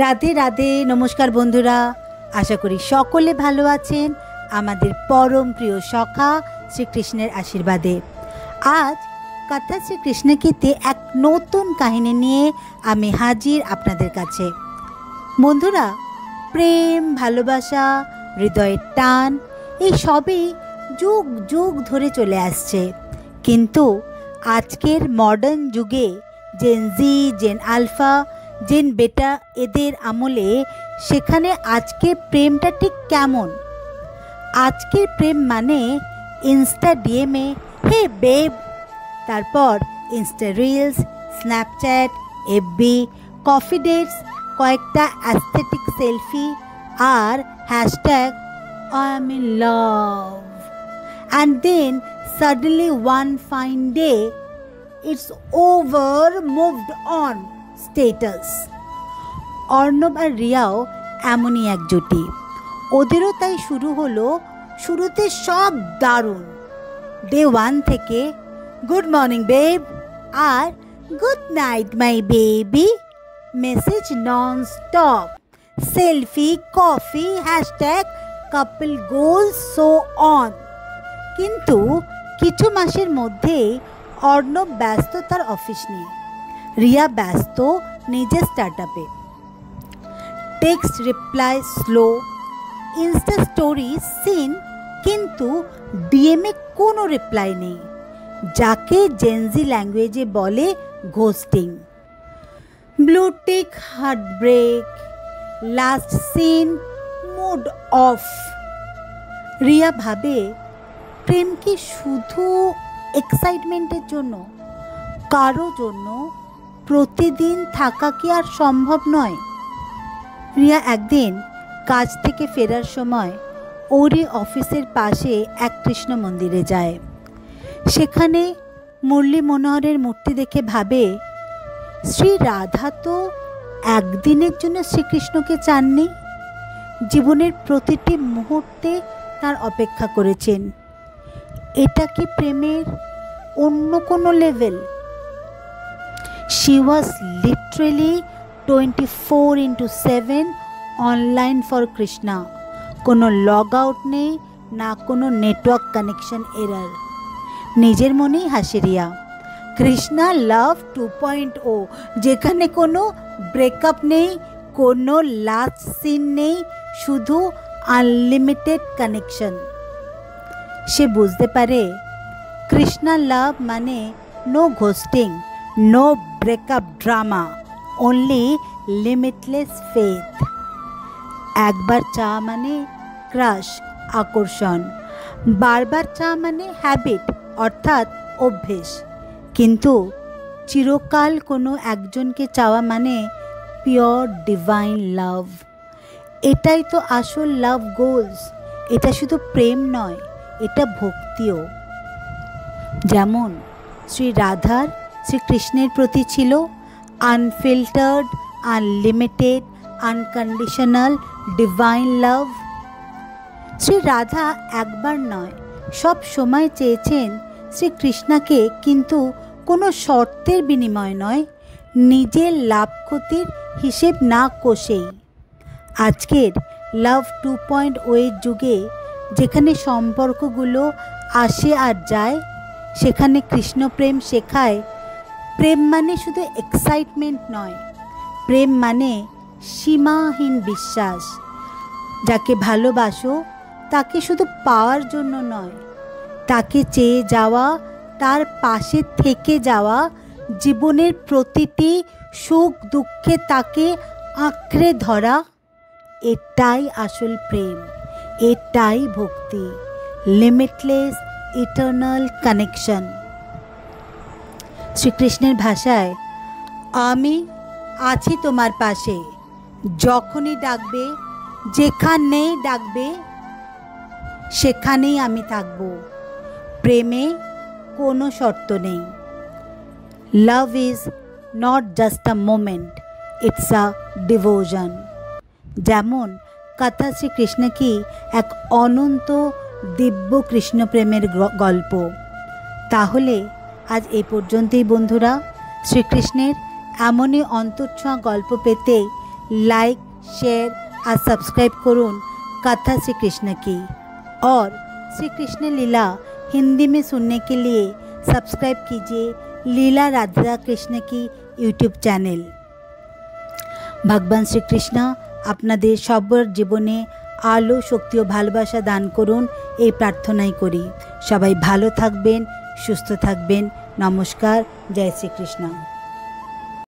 রাধে রাধে, নমস্কার বন্ধুরা। আশা করি সকলে ভালো আছেন আমাদের পরম প্রিয় সখা শ্রীকৃষ্ণের আশীর্বাদে। আজ কথা শ্রীকৃষ্ণগীতে এক নতুন কাহিনী নিয়ে আমি হাজির আপনাদের কাছে। বন্ধুরা, প্রেম, ভালোবাসা, হৃদয়ের টান এই সবই যুগ যুগ ধরে চলে আসছে, কিন্তু আজকের মডার্ন যুগে জেন জি, জেন আলফা, জেন বেটা এদের আমলে সেখানে আজকের প্রেমটা ঠিক কেমন? আজকের প্রেম মানে ইনস্টা ডিএমএ হে বেব, তারপর insta reels, Snapchat, FB, coffee dates, কয়েকটা অ্যাস্থেটিক সেলফি আর hashtag I am in love, and then suddenly one fine day it's over, moved on status. Arnab আর রিয়াও এমনই এক জুটি। ওদেরও তাই শুরু হলো শুরুতে সব দারুণ। ডে 1 থেকে গুড মর্নিং বেব আর good night my baby message non stop, selfie, coffee, hashtag couple goals, so on. কিন্তু কিছু মাসের মধ্যেই অর্ণব ব্যস্ত তার অফিস নিয়ে, রিয়া ব্যস্ত নিজের স্টার্টআপে। Text reply slow, insta story seen, কিন্তু ডিএমএ কোনো রিপ্লাই নেই, যাকে জেনজি ল্যাঙ্গুয়েজে বলে ghosting. Blue tick, heartbreak, last seen, mood off. Riya ভাবে, প্রেম কি শুধু এক্সাইটমেন্টের জন্য? কারো জন্য প্রতিদিন থাকা কি আর সম্ভব নয়? রিয়া একদিন কাজ থেকে ফেরার সময় ওরই অফিসের পাশে এক কৃষ্ণ মন্দিরে যায়। সেখানে মুরলী মনোহরের মূর্তি দেখে ভাবে, শ্রী রাধা তো একদিনের জন্য শ্রীকৃষ্ণকে চাননি, জীবনের প্রতিটি মুহূর্তে তার অপেক্ষা করেছেন। এটা কি প্রেমের অন্য কোনো level? She was literally 24/7 online for Krishna. কোনো লগ আউট নেই, না কোনো নেটওয়ার্ক কানেকশন এরার। নিজের মনেই হাসে রিয়া। কৃষ্ণা লাভ 2.0, যেখানে কোনো ব্রেকআপ নেই, কোনো লাস্ট সিন নেই, শুধু আনলিমিটেড কানেকশন। সে বুঝতে পারে কৃষ্ণা লাভ মানে no ghosting, no breakup drama, only limitless faith. একবার চা মানে ক্রাশ, আকর্ষণ, বারবার চা মানে হ্যাবিট, অর্থাৎ অভ্যেস, কিন্তু চিরকাল কোনো একজনকে চাওয়া মানে পিওর ডিভাইন লাভ। এটাই তো আসল লাভ গোলস। এটা শুধু প্রেম নয়, এটা ভক্তিও। যেমন শ্রী রাধার শ্রীকৃষ্ণের প্রতি ছিল আনফিল্টার্ড, আনলিমিটেড, আনকন্ডিশনাল ডিভাইন লাভ। শ্রী রাধা একবার নয়, সব সময় চেয়েছেন শ্রীকৃষ্ণকে, কিন্তু কোনো শর্তের বিনিময় নয়, নিজের লাভ ক্ষতির হিসেব না কষেই। আজকের লাভ 2.0 যুগে যেখানে সম্পর্কগুলো আসে আর যায়, সেখানে কৃষ্ণপ্রেম শেখায় প্রেম মানে শুধু এক্সাইটমেন্ট নয়, প্রেম মানে সীমাহীন বিশ্বাস। যাকে ভালোবাসো তাকে শুধু পাওয়ার জন্য নয়, তাকে চেয়ে যাওয়া, তার পাশে থেকে যাওয়া, জীবনের প্রতিটি সুখ দুঃখে তাকে আঁকড়ে ধরা। এটাই আসল প্রেম, এটাই ভক্তি, লিমিটলেস ইটারনাল কানেকশন। শ্রীকৃষ্ণের ভাষায়, আমি আছি তোমার পাশে, যখনই ডাকবে, যেখানেই ডাকবে, সেখানেই আমি থাকব। প্রেমে কোনো শর্ত নেই। Love is not just a moment, it's a devotion. যেমন কথা শ্রীকৃষ্ণ কি এক অনন্ত দিব্য কৃষ্ণ প্রেমের গল্প। তাহলে আজ এই পর্যন্তই বন্ধুরা। শ্রীকৃষ্ণের এমনই অন্তর্ছোঁয়া গল্প পেতে लाइक, शेयर और सब्सक्राइब करुन कथा श्री कृष्ण की। और श्री कृष्ण लीला हिंदी में सुनने के लिए सब्सक्राइब कीजिए लीला राधा कृष्ण की यूट्यूब चैनल। भगवान श्री कृष्ण আপনাদের সবার জীবনে আলো, শক্তি ও ভালোবাসা দান করুন এই প্রার্থনাই করি। সবাই ভালো থাকবেন, সুস্থ থাকবেন। নমস্কার। জয় শ্রী কৃষ্ণ।